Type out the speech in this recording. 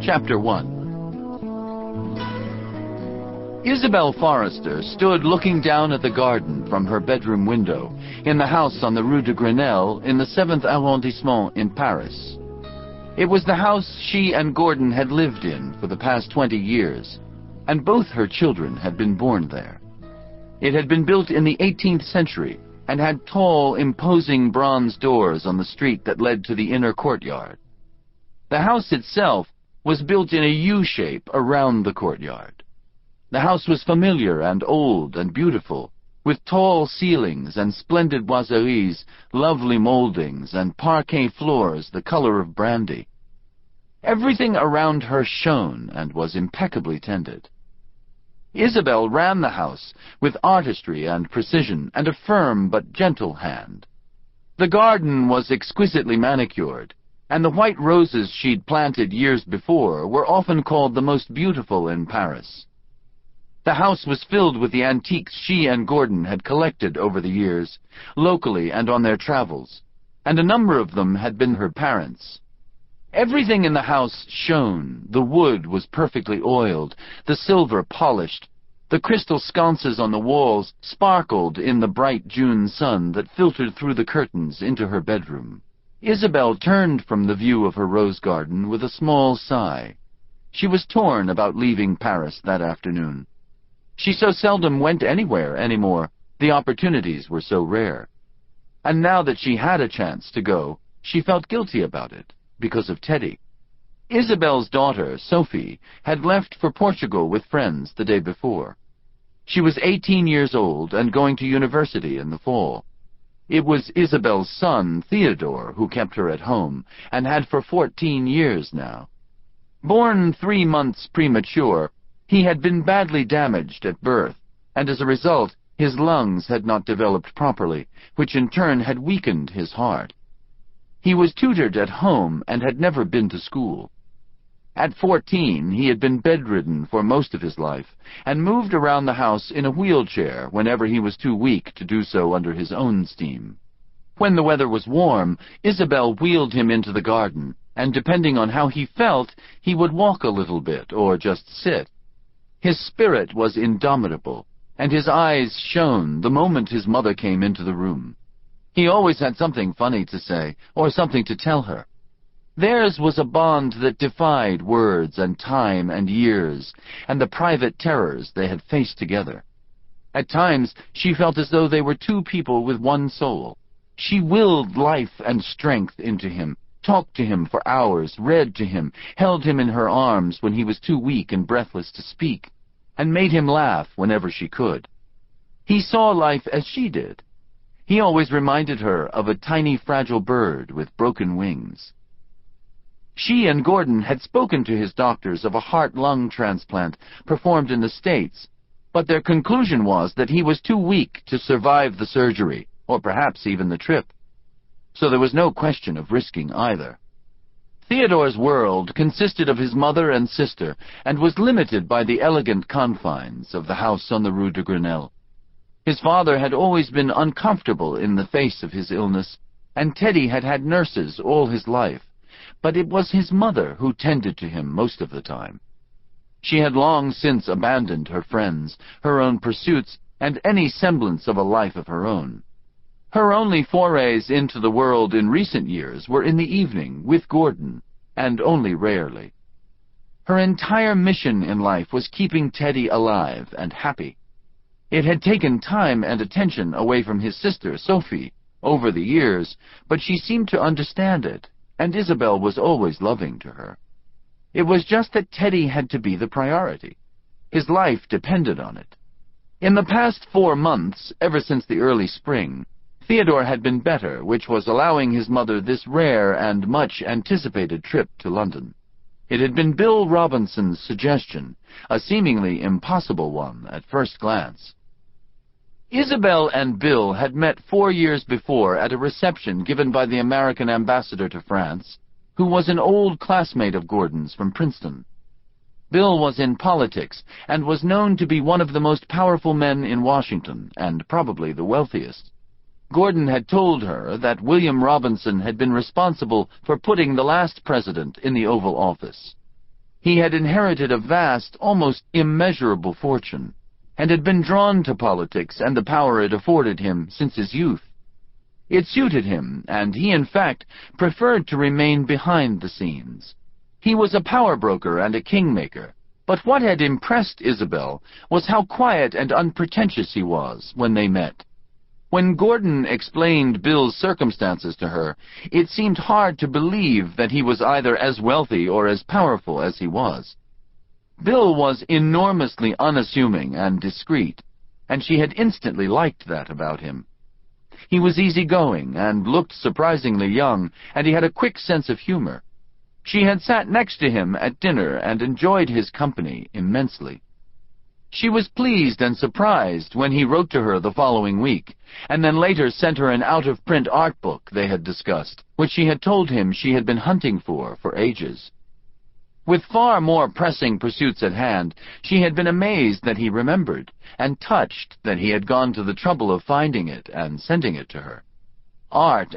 Chapter 1. Isabelle Forrester stood looking down at the garden from her bedroom window in the house on the Rue de Grenelle in the 7th arrondissement in Paris. It was the house she and Gordon had lived in for the past 20 years, and both her children had been born there. It had been built in the 18th century and had tall, imposing bronze doors on the street that led to the inner courtyard. The house itself was built in a U shape around the courtyard. The house was familiar and old and beautiful, with tall ceilings and splendid boiseries, lovely moldings, and parquet floors the color of brandy. Everything around her shone and was impeccably tended. Isabelle ran the house with artistry and precision and a firm but gentle hand. The garden was exquisitely manicured, and the white roses she'd planted years before were often called the most beautiful in Paris. The house was filled with the antiques she and Gordon had collected over the years, locally and on their travels, and a number of them had been her parents'. Everything in the house shone. The wood was perfectly oiled, the silver polished, the crystal sconces on the walls sparkled in the bright June sun that filtered through the curtains into her bedroom. Isabelle turned from the view of her rose garden with a small sigh. She was torn about leaving Paris that afternoon. She so seldom went anywhere anymore. The opportunities were so rare. And now that she had a chance to go, she felt guilty about it, because of Teddy. Isabelle's daughter, Sophie, had left for Portugal with friends the day before. She was 18 years old and going to university in the fall. It was Isabelle's son, Theodore, who kept her at home, and had for 14 years now. Born 3 months premature, he had been badly damaged at birth, and as a result, his lungs had not developed properly, which in turn had weakened his heart. He was tutored at home and had never been to school. At 14, he had been bedridden for most of his life, and moved around the house in a wheelchair whenever he was too weak to do so under his own steam. When the weather was warm, Isabelle wheeled him into the garden, and depending on how he felt, he would walk a little bit or just sit. His spirit was indomitable, and his eyes shone the moment his mother came into the room. He always had something funny to say, or something to tell her. Theirs was a bond that defied words and time and years, and the private terrors they had faced together. At times, she felt as though they were two people with one soul. She willed life and strength into him, talked to him for hours, read to him, held him in her arms when he was too weak and breathless to speak, and made him laugh whenever she could. He saw life as she did. He always reminded her of a tiny fragile bird with broken wings. She and Gordon had spoken to his doctors of a heart-lung transplant performed in the States, but their conclusion was that he was too weak to survive the surgery, or perhaps even the trip. So there was no question of risking either. Theodore's world consisted of his mother and sister, and was limited by the elegant confines of the house on the Rue de Grenelle. His father had always been uncomfortable in the face of his illness, and Teddy had had nurses all his life, but it was his mother who tended to him most of the time. She had long since abandoned her friends, her own pursuits, and any semblance of a life of her own. Her only forays into the world in recent years were in the evening with Gordon, and only rarely. Her entire mission in life was keeping Teddy alive and happy. It had taken time and attention away from his sister, Sophie, over the years, but she seemed to understand it, and Isabelle was always loving to her. It was just that Teddy had to be the priority. His life depended on it. In the past 4 months, ever since the early spring, Theodore had been better, which was allowing his mother this rare and much-anticipated trip to London. It had been Bill Robinson's suggestion, a seemingly impossible one at first glance. Isabelle and Bill had met 4 years before at a reception given by the American ambassador to France, who was an old classmate of Gordon's from Princeton. Bill was in politics and was known to be one of the most powerful men in Washington, and probably the wealthiest. Gordon had told her that William Robinson had been responsible for putting the last president in the Oval Office. He had inherited a vast, almost immeasurable fortune, and had been drawn to politics and the power it afforded him since his youth. It suited him, and he, in fact, preferred to remain behind the scenes. He was a power broker and a kingmaker, but what had impressed Isabel was how quiet and unpretentious he was when they met. When Gordon explained Bill's circumstances to her, it seemed hard to believe that he was either as wealthy or as powerful as he was. Bill was enormously unassuming and discreet, and she had instantly liked that about him. He was easygoing and looked surprisingly young, and he had a quick sense of humor. She had sat next to him at dinner and enjoyed his company immensely. She was pleased and surprised when he wrote to her the following week, and then later sent her an out-of-print art book they had discussed, which she had told him she had been hunting for ages. With far more pressing pursuits at hand, she had been amazed that he remembered, and touched that he had gone to the trouble of finding it and sending it to her. Art